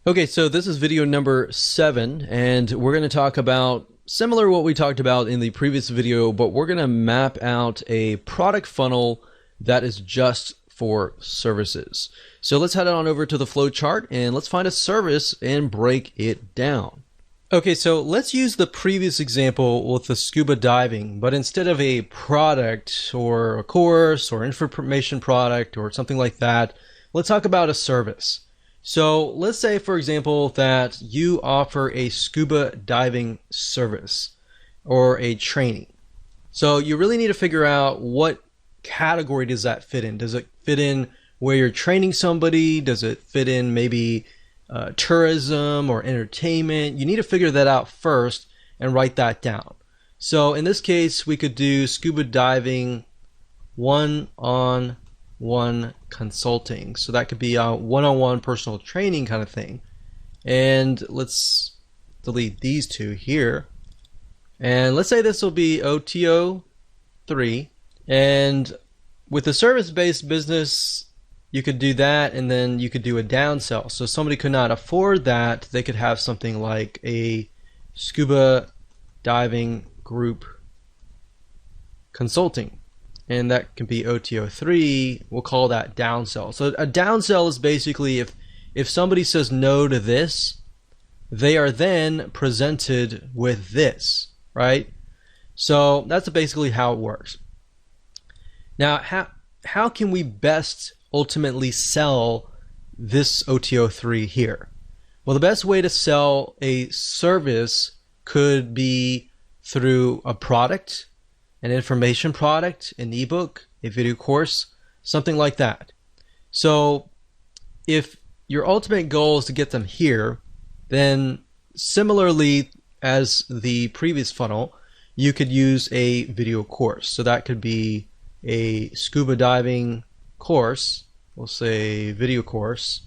Okay, so this is video number 7, and we're going to talk about similar to what we talked about in the previous video, but we're going to map out a product funnel that is just for services. So let's head on over to the flowchart and let's find a service and break it down. Okay, so let's use the previous example with the scuba diving, but instead of a product or a course or information product or something like that, let's talk about a service. So let's say, for example, that you offer a scuba diving service or a training. So you really need to figure out what category does that fit in. Does it fit in where you're training somebody? Does it fit in maybe tourism or entertainment? You need to figure that out first and write that down. So in this case, we could do scuba diving one-on-one consulting. So that could be a one-on-one personal training kind of thing. And let's delete these two here. And let's say this will be OTO 3. And with a service-based business, you could do that, and then you could do a downsell. So somebody could not afford that. They could have something like a scuba diving group consulting. And that can be OTO3. We'll call that downsell. So a downsell is basically if somebody says no to this, they are then presented with this, right? So that's basically how it works. Now, how can we best ultimately sell this OTO3 here? Well, the best way to sell a service could be through a product, an information product, an ebook, a video course, something like that. So if your ultimate goal is to get them here, then similarly as the previous funnel, you could use a video course. So that could be a scuba diving course, we'll say video course.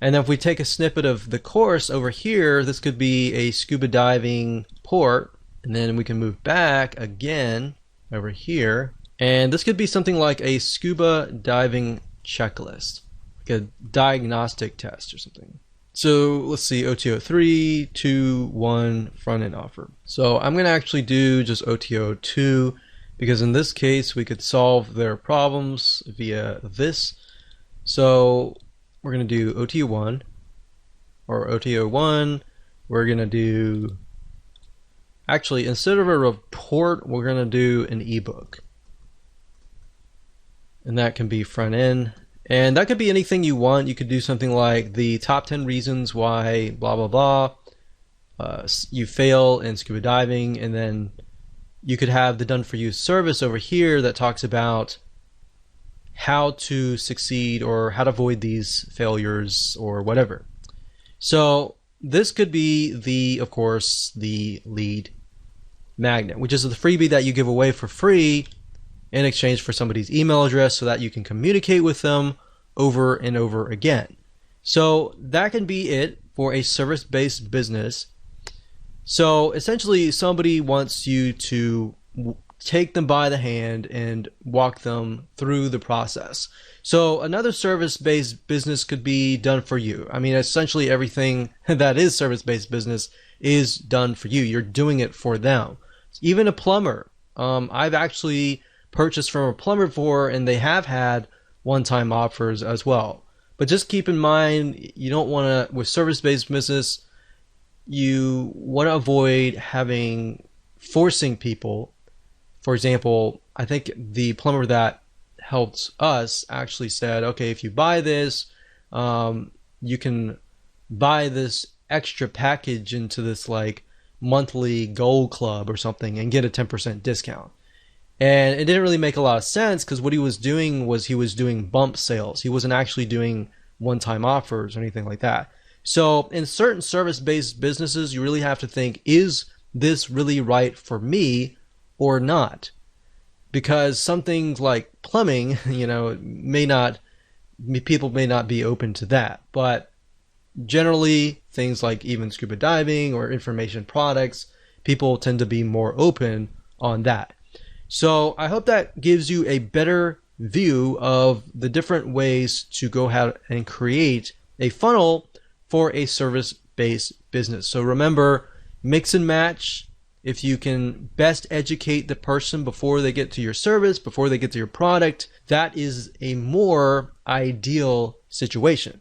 And then if we take a snippet of the course over here, this could be a scuba diving port. And then we can move back again over here. And this could be something like a scuba diving checklist, like a diagnostic test or something. So let's see, OTO 3, 2, 1, front end offer. So I'm going to actually do just OTO 2 because in this case we could solve their problems via this. So we're going to do OTO 1 or OTO 1. We're going to do, actually, instead of a report, we're going to do an ebook. And that can be front end. And that could be anything you want. You could do something like the top 10 reasons why blah, blah, blah. You fail in scuba diving. And then you could have the done for you service over here that talks about how to succeed or how to avoid these failures or whatever. So this could be of course, the lead magnet, which is the freebie that you give away for free in exchange for somebody's email address so that you can communicate with them over and over again. So that can be it for a service-based business. So essentially somebody wants you to take them by the hand and walk them through the process. So another service-based business could be done for you. I mean, essentially everything that is service-based business is done for you. You're doing it for them. Even a plumber. I've actually purchased from a plumber before, and they have had one-time offers as well. But just keep in mind, you don't want to, with service-based business, you want to avoid forcing people. For example, I think the plumber that helped us actually said, okay, if you buy this, you can buy this extra package into this like monthly gold club or something and get a 10% discount. And it didn't really make a lot of sense because what he was doing was he was doing bump sales. He wasn't actually doing one-time offers or anything like that. So in certain service-based businesses, you really have to think, is this really right for me or not? Because some things like plumbing, people may not be open to that. But generally, things like even scuba diving or information products, people tend to be more open on that. So I hope that gives you a better view of the different ways to go ahead and create a funnel for a service-based business. So remember, mix and match. If you can best educate the person before they get to your service, before they get to your product, that is a more ideal situation.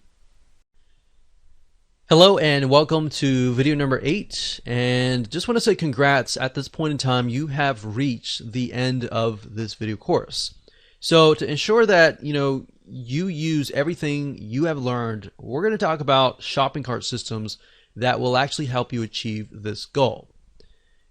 Hello and welcome to video number 8, and just want to say congrats. At this point in time, you have reached the end of this video course. So to ensure that you use everything you have learned, we're going to talk about shopping cart systems that will actually help you achieve this goal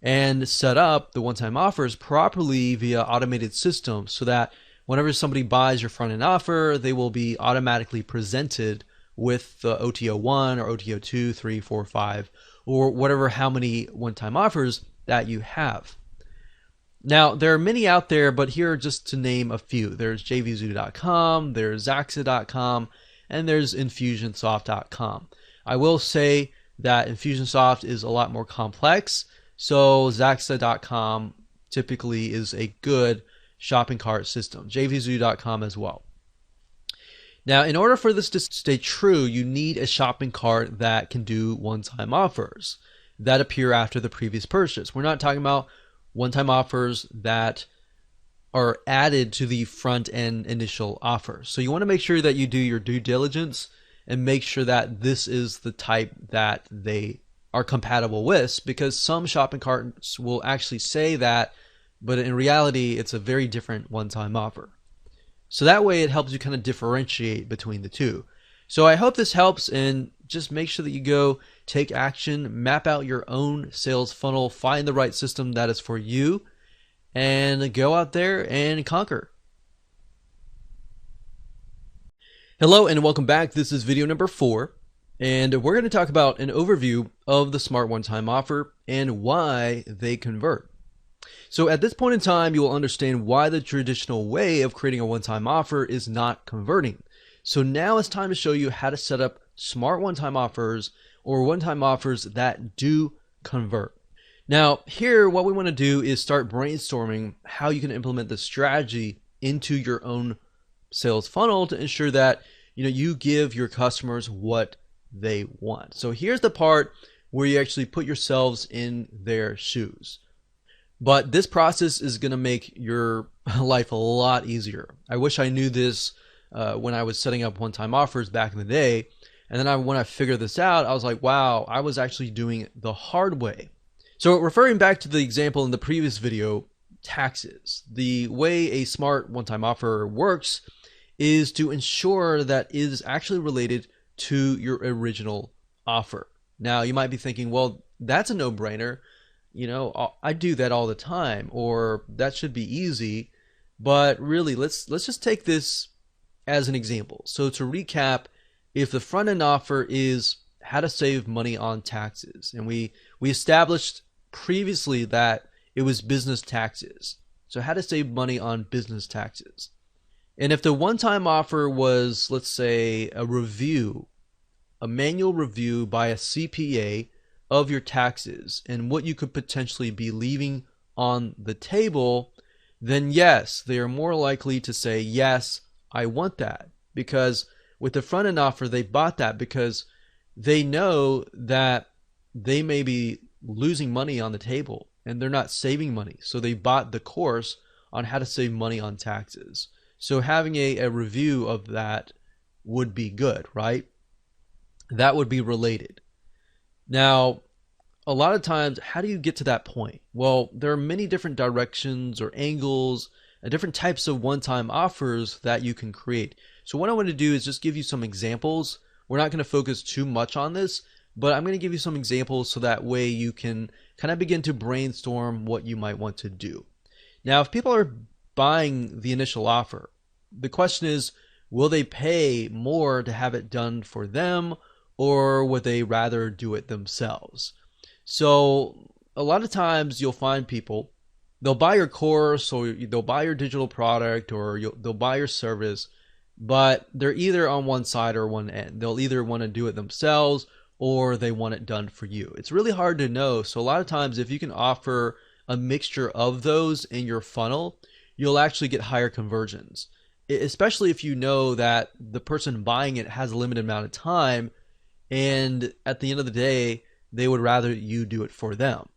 and set up the one-time offers properly via automated systems so that whenever somebody buys your front-end offer, they will be automatically presented with the OTO 1 or OTO 2, 3, 4, 5, or whatever, how many one-time offers that you have. Now, there are many out there, but here are just to name a few. There's jvzoo.com, there's zaxa.com, and there's infusionsoft.com. I will say that Infusionsoft is a lot more complex, so zaxa.com typically is a good shopping cart system. jvzoo.com as well. Now, in order for this to stay true, you need a shopping cart that can do one-time offers that appear after the previous purchase. We're not talking about one-time offers that are added to the front-end initial offer. So you want to make sure that you do your due diligence and make sure that this is the type that they are compatible with, because some shopping carts will actually say that, but in reality, it's a very different one-time offer. So that way it helps you kind of differentiate between the two. So I hope this helps, and just make sure that you go take action, map out your own sales funnel, find the right system that is for you, and go out there and conquer. Hello and welcome back. This is video number 4, and we're going to talk about an overview of the Smart One-Time Offer and why they convert. So at this point in time, you will understand why the traditional way of creating a one-time offer is not converting. So now it's time to show you how to set up smart one-time offers or one-time offers that do convert. Now here, what we want to do is start brainstorming how you can implement this strategy into your own sales funnel to ensure that you give your customers what they want. So here's the part where you actually put yourselves in their shoes. But this process is going to make your life a lot easier. I wish I knew this when I was setting up one-time offers back in the day. And then when I figured this out, I was like, wow, I was actually doing it the hard way. So referring back to the example in the previous video, taxes. The way a smart one-time offer works is to ensure that it is actually related to your original offer. Now you might be thinking, well, that's a no-brainer. I do that all the time, or that should be easy. But really, let's just take this as an example. So to recap, if the front end offer is how to save money on taxes, and we established previously that it was business taxes. So how to save money on business taxes. And if the one-time offer was, let's say, a manual review by a CPA of your taxes and what you could potentially be leaving on the table, then yes, they are more likely to say, yes, I want that. Because with the front end offer, they bought that because they know that they may be losing money on the table and they're not saving money. So they bought the course on how to save money on taxes. So having a review of that would be good, right? That would be related. Now, a lot of times, how do you get to that point? Well, there are many different directions or angles, different types of one-time offers that you can create. So what I want to do is just give you some examples. We're not going to focus too much on this, but I'm going to give you some examples so that way you can kind of begin to brainstorm what you might want to do. Now, if people are buying the initial offer, the question is, will they pay more to have it done for them, or would they rather do it themselves? So a lot of times you'll find people, they'll buy your course or they'll buy your digital product or they'll buy your service, but they're either on one side or one end. They'll either want to do it themselves or they want it done for you. It's really hard to know. So a lot of times if you can offer a mixture of those in your funnel, you'll actually get higher conversions, especially if you know that the person buying it has a limited amount of time and at the end of the day, they would rather you do it for them.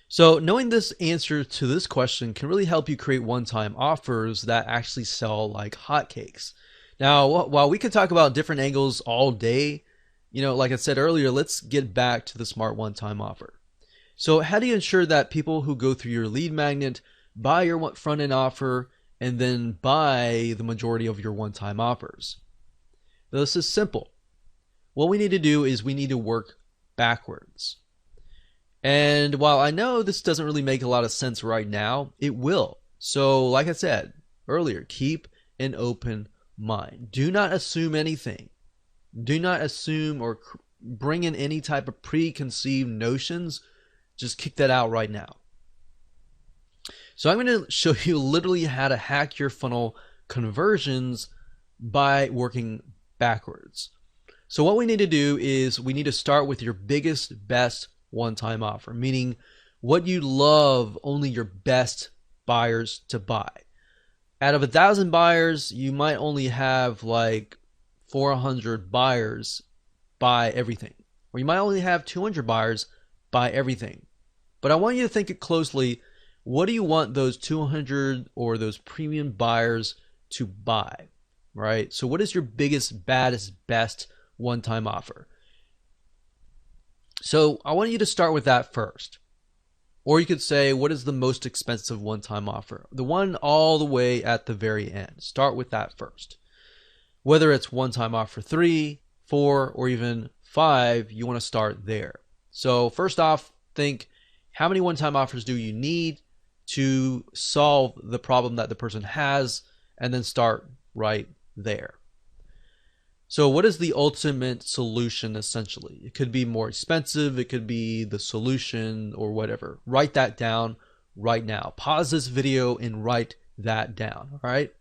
So knowing this answer to this question can really help you create one-time offers that actually sell like hotcakes. Now, while we could talk about different angles all day, like I said earlier, let's get back to the smart one-time offer. So how do you ensure that people who go through your lead magnet buy your front-end offer and then buy the majority of your one-time offers? This is simple. What we need to do is we need to work backwards. And while I know this doesn't really make a lot of sense right now, it will. So like I said earlier, keep an open mind. Do not assume anything. Do not assume or bring in any type of preconceived notions. Just kick that out right now. So I'm going to show you literally how to hack your funnel conversions by working backwards. So what we need to do is we need to start with your biggest, best one-time offer, meaning what you love only your best buyers to buy. Out of 1,000 buyers, you might only have like 400 buyers buy everything, or you might only have 200 buyers buy everything. But I want you to think it closely. What do you want those 200 or those premium buyers to buy, right? So what is your biggest, baddest, best one-time offer? So I want you to start with that first. Or you could say, what is the most expensive one-time offer? The one all the way at the very end. Start with that first. Whether it's one-time offer 3, 4, or even 5, you want to start there. So first off, think, how many one-time offers do you need to solve the problem that the person has, and then start right there. So what is the ultimate solution essentially? It could be more expensive, it could be the solution or whatever. Write that down right now. Pause this video and write that down, all right?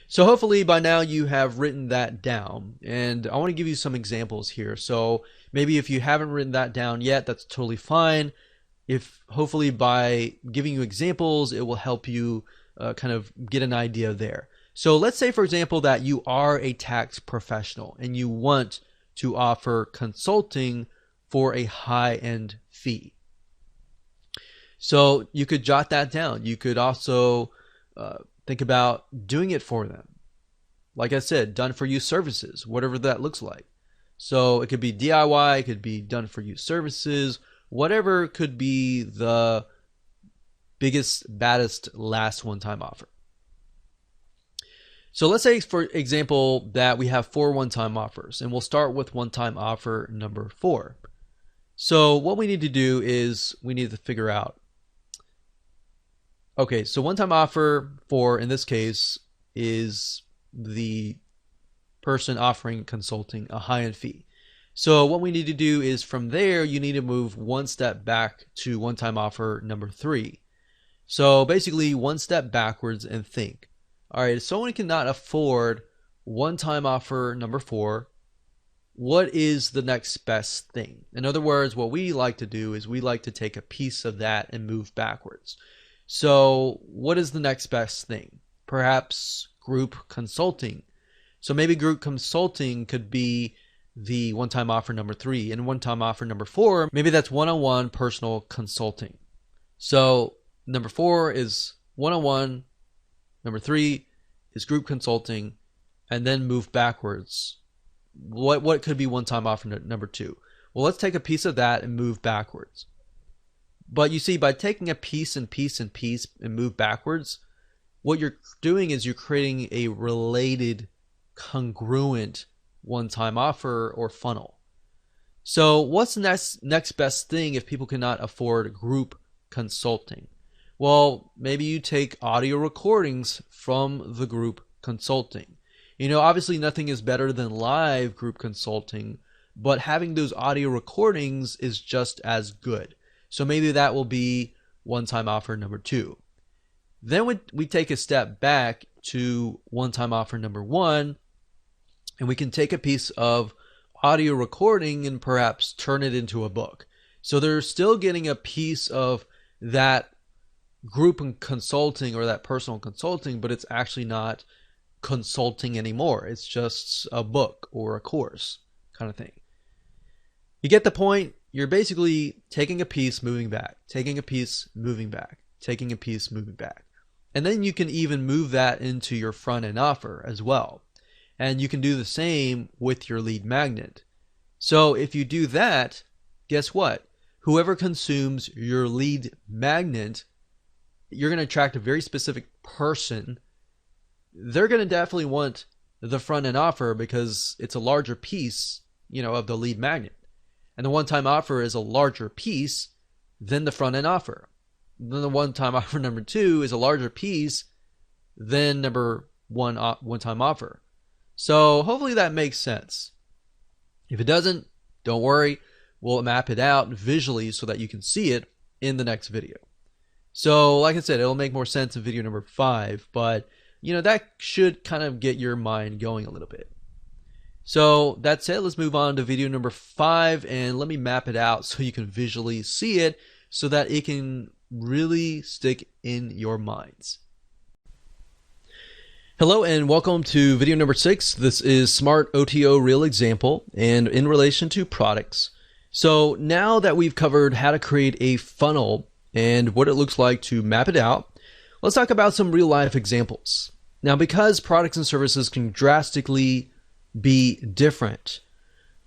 So hopefully by now you have written that down, and I want to give you some examples here. So maybe if you haven't written that down yet, that's totally fine. If hopefully by giving you examples, it will help you kind of get an idea there. So let's say, for example, that you are a tax professional and you want to offer consulting for a high-end fee. So you could jot that down. You could also think about doing it for them. Like I said, done for you services, whatever that looks like. So it could be DIY, it could be done for you services, whatever could be the biggest, baddest, last one-time offer. So let's say, for example, that we have 4 one-time offers, and we'll start with one-time offer number 4. So what we need to do is we need to figure out, okay, so one-time offer 4 in this case is the person offering consulting a high-end fee. So what we need to do is from there, you need to move one step back to one-time offer number 3. So basically one step backwards and think, all right, if someone cannot afford one-time offer number 4, what is the next best thing? In other words, what we like to do is we like to take a piece of that and move backwards. So what is the next best thing? Perhaps group consulting. So maybe group consulting could be the one-time offer number 3, and one-time offer number 4, maybe that's one-on-one personal consulting. So number 4 is one-on-one, number 3 is group consulting, and then move backwards. What could be one-time offer number 2? Well, let's take a piece of that and move backwards. But you see, by taking a piece and piece and piece and move backwards, what you're doing is you're creating a related, congruent one-time offer or funnel. So what's the next best thing if people cannot afford group consulting? Well, maybe you take audio recordings from the group consulting. You know, obviously nothing is better than live group consulting, but having those audio recordings is just as good. So maybe that will be one-time offer number 2. Then we take a step back to one-time offer number 1, and we can take a piece of audio recording and perhaps turn it into a book. So they're still getting a piece of that group consulting or that personal consulting, but it's actually not consulting anymore. It's just a book or a course kind of thing. You get the point? You're basically taking a piece, moving back, taking a piece, moving back, taking a piece, moving back. And then you can even move that into your front end offer as well. And you can do the same with your lead magnet. So if you do that, guess what? Whoever consumes your lead magnet, you're going to attract a very specific person. They're going to definitely want the front end offer because it's a larger piece, of the lead magnet. And the one-time offer is a larger piece than the front end offer. Then the one-time offer number 2 is a larger piece than number one-time offer. So hopefully that makes sense. If it doesn't, don't worry. We'll map it out visually so that you can see it in the next video. So like I said, it'll make more sense in video number 5, but that should kind of get your mind going a little bit. So that's it. Let's move on to video number 5 and let me map it out so you can visually see it so that it can really stick in your minds. Hello and welcome to video number 6. This is Smart OTO Real Example and in relation to products. So now that we've covered how to create a funnel and what it looks like to map it out, let's talk about some real life examples. Now, because products and services can drastically be different,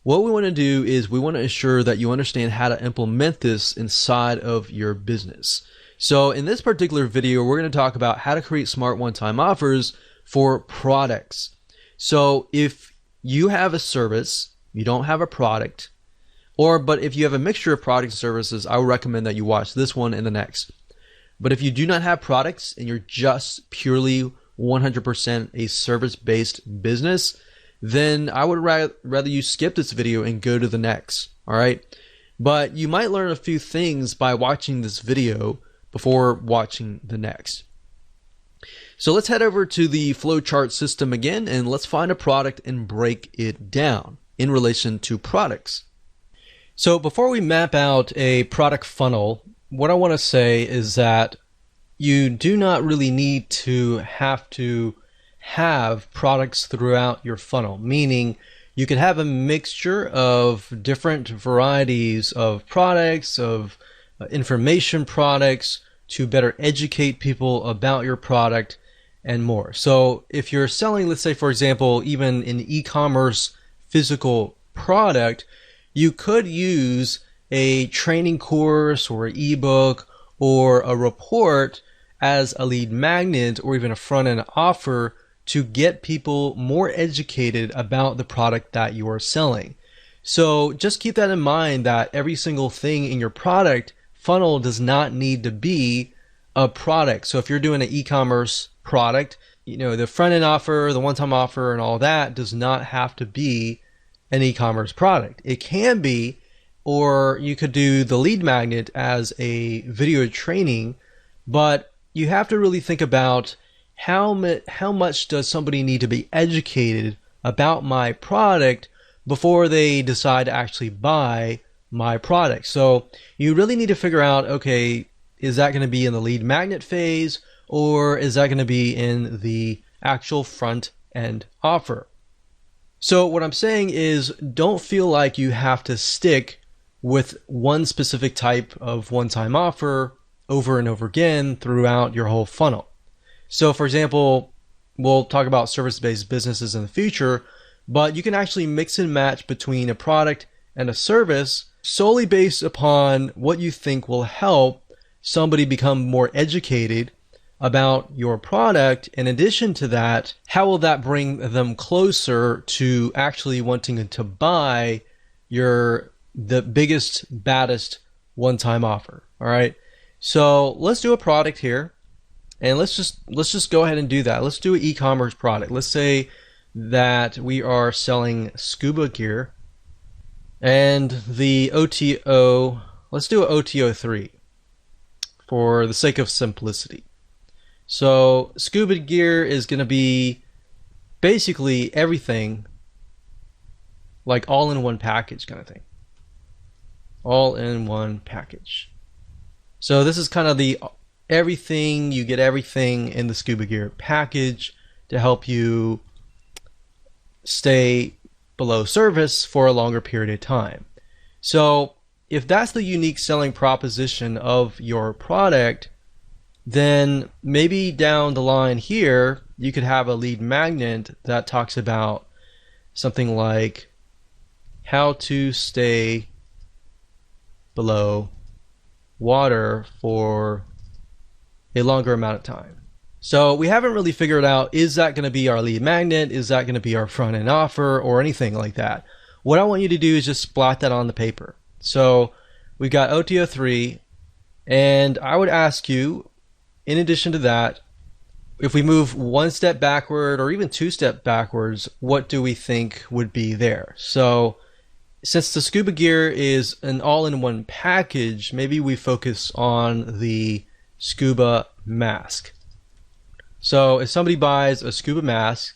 what we want to do is we want to ensure that you understand how to implement this inside of your business. So in this particular video, we're going to talk about how to create smart one-time offers for products. So if you have a service, you don't have a product, but if you have a mixture of products and services, I would recommend that you watch this one and the next. But if you do not have products and you're just purely 100% a service-based business, then I would rather you skip this video and go to the next, all right? But you might learn a few things by watching this video before watching the next. So let's head over to the flowchart system again and let's find a product and break it down in relation to products. So before we map out a product funnel, what I want to say is that you do not really need to have products throughout your funnel, meaning you could have a mixture of different varieties of products, of information products to better educate people about your product and more. So if you're selling, let's say, for example, even an e-commerce physical product, you could use a training course or an ebook or a report as a lead magnet or even a front-end offer to get people more educated about the product that you are selling. So just keep that in mind, that every single thing in your product funnel does not need to be a product. So if you're doing an e-commerce product, the front-end offer, the one-time offer and all that does not have to be an e-commerce product. It can be, or you could do the lead magnet as a video training, but you have to really think about how much does somebody need to be educated about my product before they decide to actually buy my product. So you really need to figure out, okay, is that going to be in the lead magnet phase or is that going to be in the actual front end offer? So what I'm saying is don't feel like you have to stick with one specific type of one-time offer over and over again throughout your whole funnel. So for example, we'll talk about service-based businesses in the future, but you can actually mix and match between a product and a service solely based upon what you think will help somebody become more educated about your product. In addition to that, how will that bring them closer to actually wanting to buy the biggest, baddest one-time offer? All right. So let's do a product here. And let's just go ahead and do that. Let's do an e-commerce product. Let's say that we are selling scuba gear and the OTO, let's do an OTO 3 for the sake of simplicity. So scuba gear is going to be basically everything, like all in one package kind of thing. All in one package. So this is kind of the everything, you get everything in the scuba gear package to help you stay below surface for a longer period of time. So if that's the unique selling proposition of your product, then maybe down the line here, you could have a lead magnet that talks about something like how to stay below water for a longer amount of time. So we haven't really figured out, is that going to be our lead magnet? Is that going to be our front end offer or anything like that? What I want you to do is just splat that on the paper. So we've got OTO3, and I would ask you, in addition to that, if we move one step backward or even two steps backwards, what do we think would be there? So since the scuba gear is an all-in-one package, maybe we focus on the scuba mask. So if somebody buys a scuba mask,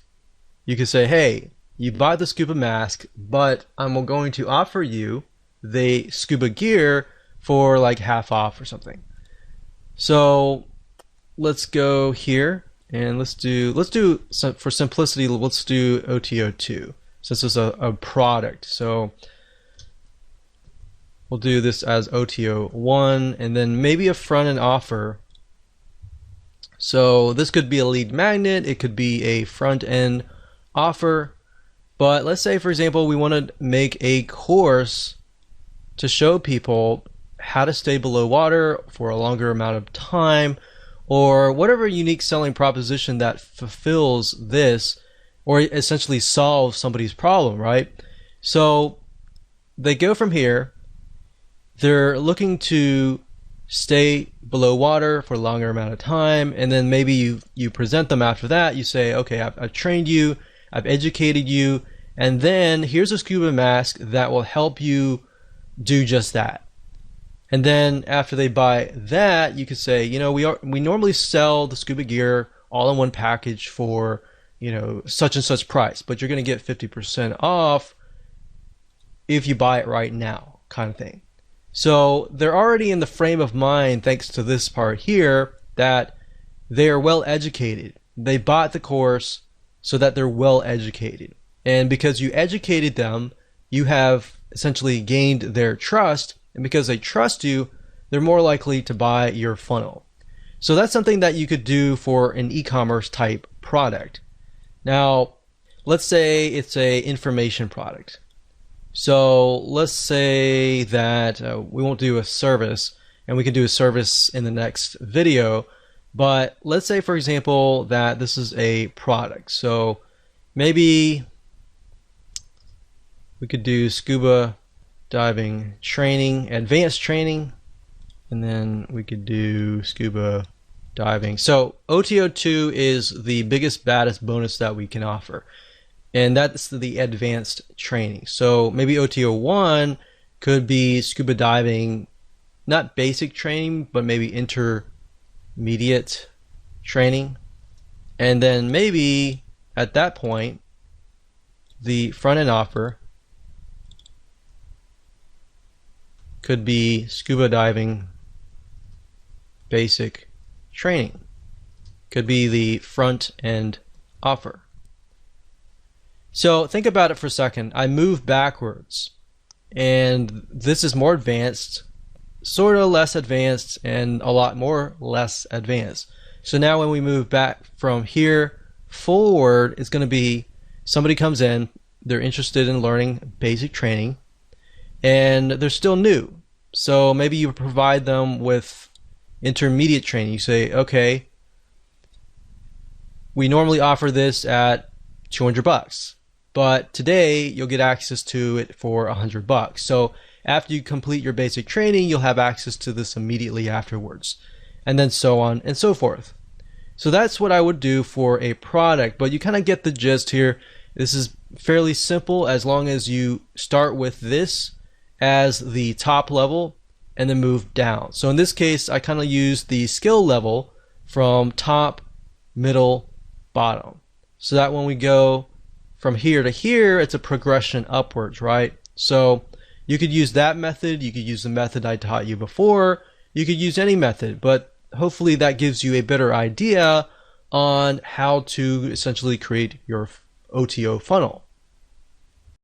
you could say, hey, you buy the scuba mask, but I'm going to offer you the scuba gear for like half off or something. So let's go here and let's do for simplicity, let's do OTO2 since it's a product. So we'll do this as OTO1 and then maybe a front end offer. So this could be a lead magnet, it could be a front end offer, but let's say for example we want to make a course to show people how to stay below water for a longer amount of time, or whatever unique selling proposition that fulfills this or essentially solves somebody's problem, right? So they go from here, they're looking to stay below water for a longer amount of time, and then maybe you present them after that. You say, okay, I've trained you, I've educated you, and then here's a scuba mask that will help you do just that. And then after they buy that, you could say, you know, we normally sell the scuba gear all in one package for, you know, such and such price, but you're going to get 50% off if you buy it right now, kind of thing. So they're already in the frame of mind, thanks to this part here, that they are well educated. They bought the course so that they're well educated. And because you educated them, you have essentially gained their trust. And because they trust you, they're more likely to buy your funnel. So that's something that you could do for an e-commerce type product. Now, let's say it's a information product. So let's say that we won't do a service, and we can do a service in the next video, but let's say for example that this is a product. So maybe we could do scuba diving training, advanced training, and then we could do scuba diving. So OTO2 is the biggest, baddest bonus that we can offer. And that's the advanced training. So maybe OTO1 could be scuba diving, not basic training, but maybe intermediate training. And then maybe at that point, the front end offer could be scuba diving basic training. Could be the front end offer. So think about it for a second. I move backwards, and this is more advanced, sort of less advanced, and a lot more less advanced. So now when we move back from here forward, it's going to be somebody comes in, they're interested in learning basic training, and they're still new. So maybe you provide them with intermediate training. You say, okay, we normally offer this at $200. But today you'll get access to it for $100. So after you complete your basic training, you'll have access to this immediately afterwards, and then so on and so forth. So that's what I would do for a product, but you kind of get the gist here. This is fairly simple as long as you start with this as the top level and then move down. So in this case, I kind of use the skill level from top, middle, bottom, so that when we go from here to here, it's a progression upwards, right? So you could use that method, you could use the method I taught you before, you could use any method, but hopefully that gives you a better idea on how to essentially create your OTO funnel.